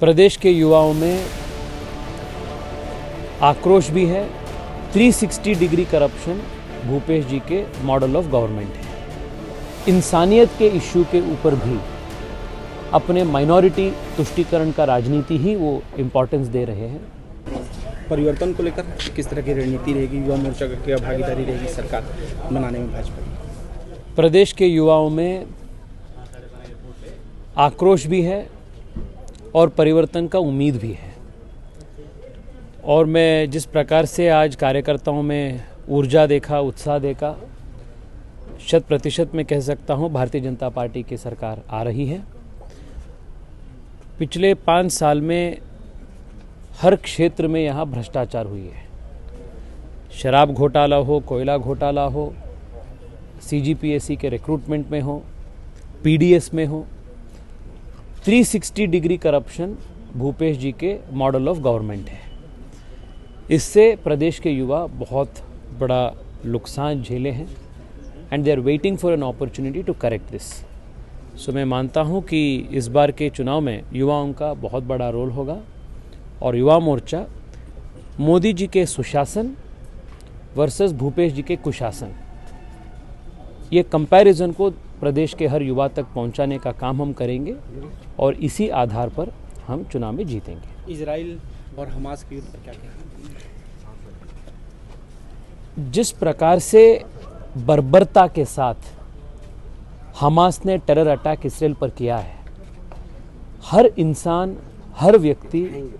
प्रदेश के युवाओं में आक्रोश भी है। 360 डिग्री करप्शन भूपेश जी के मॉडल ऑफ गवर्नमेंट है। इंसानियत के इश्यू के ऊपर भी अपने माइनॉरिटी तुष्टीकरण का राजनीति ही वो इम्पोर्टेंस दे रहे हैं। परिवर्तन को लेकर किस तरह की रणनीति रहेगी, युवा मोर्चा की क्या भागीदारी रहेगी सरकार बनाने में भाजपा की? प्रदेश के युवाओं में आक्रोश भी है और परिवर्तन का उम्मीद भी है। और मैं जिस प्रकार से आज कार्यकर्ताओं में ऊर्जा देखा, उत्साह देखा, 100% मैं कह सकता हूं भारतीय जनता पार्टी की सरकार आ रही है। पिछले 5 साल में हर क्षेत्र में यहाँ भ्रष्टाचार हुई है। शराब घोटाला हो, कोयला घोटाला हो, सीजीपीएससी के रिक्रूटमेंट में हो, पीडीएस में हो, 360 डिग्री करप्शन भूपेश जी के मॉडल ऑफ गवर्नमेंट है। इससे प्रदेश के युवा बहुत बड़ा नुकसान झेले हैं and they are waiting for an opportunity to correct this. So मैं मानता हूं कि इस बार के चुनाव में युवाओं का बहुत बड़ा रोल होगा और युवा मोर्चा मोदी जी के सुशासन वर्सेस भूपेश जी के कुशासन, ये कंपैरिजन को प्रदेश के हर युवा तक पहुंचाने का काम हम करेंगे और इसी आधार पर हम चुनाव में जीतेंगे। इजराइल और हमास के युद्ध पर क्या कहेंगे? जिस प्रकार से बर्बरता के साथ हमास ने टेरर अटैक इसराइल पर किया है, हर इंसान, हर व्यक्ति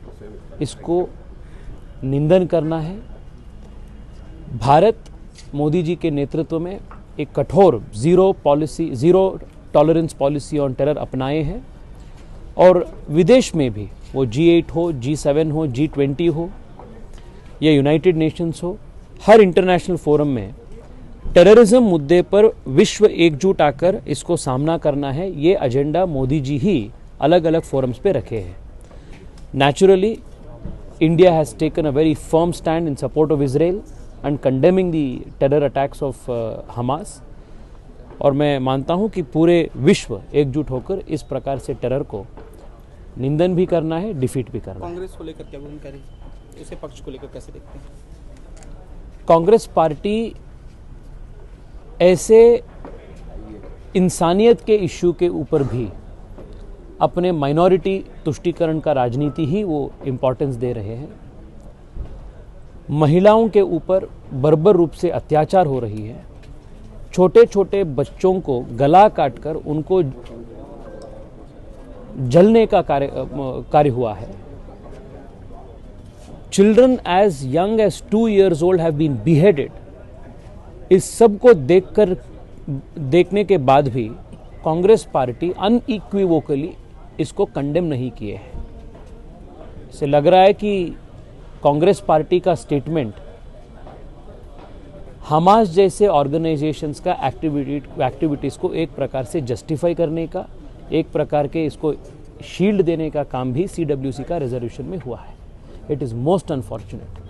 इसको निंदन करना है। भारत मोदी जी के नेतृत्व में एक कठोर zero tolerance policy on terror अपनाए हैं और विदेश में भी, वो G8 हो, G7 हो, G20 हो या यूनाइटेड नेशंस हो, हर इंटरनेशनल फोरम में टेररिज्म मुद्दे पर विश्व एकजुट आकर इसको सामना करना है। ये एजेंडा मोदी जी ही अलग अलग फोरम्स पे रखे हैं। Naturally India has taken a very firm stand in support of Israel and condemning the terror attacks of Hamas. और मैं मानता हूं कि पूरे विश्व एकजुट होकर इस प्रकार से टेरर को निंदन भी करना है, डिफीट भी करना है। कांग्रेस को लेकर क्या भूमिका रही, इसे पक्ष को लेकर कैसे देखते हैं? कांग्रेस पार्टी ऐसे इंसानियत के इश्यू के ऊपर भी अपने माइनॉरिटी तुष्टीकरण का राजनीति ही वो इम्पोर्टेंस दे रहे हैं। महिलाओं के ऊपर बर्बर रूप से अत्याचार हो रही है। छोटे छोटे बच्चों को गला काटकर उनको जलने का कार्य हुआ है। Children as young as 2 years old have been beheaded। इस सब को देखने के बाद भी कांग्रेस पार्टी अनइक्विवोकली इसको कंडेम नहीं किए है। इससे लग रहा है कि कांग्रेस पार्टी का स्टेटमेंट हमास जैसे ऑर्गेनाइजेशंस का एक्टिविटीज को एक प्रकार से जस्टिफाई करने का, एक प्रकार के इसको शील्ड देने का काम भी CWC का रेजोल्यूशन में हुआ है। It is most unfortunate.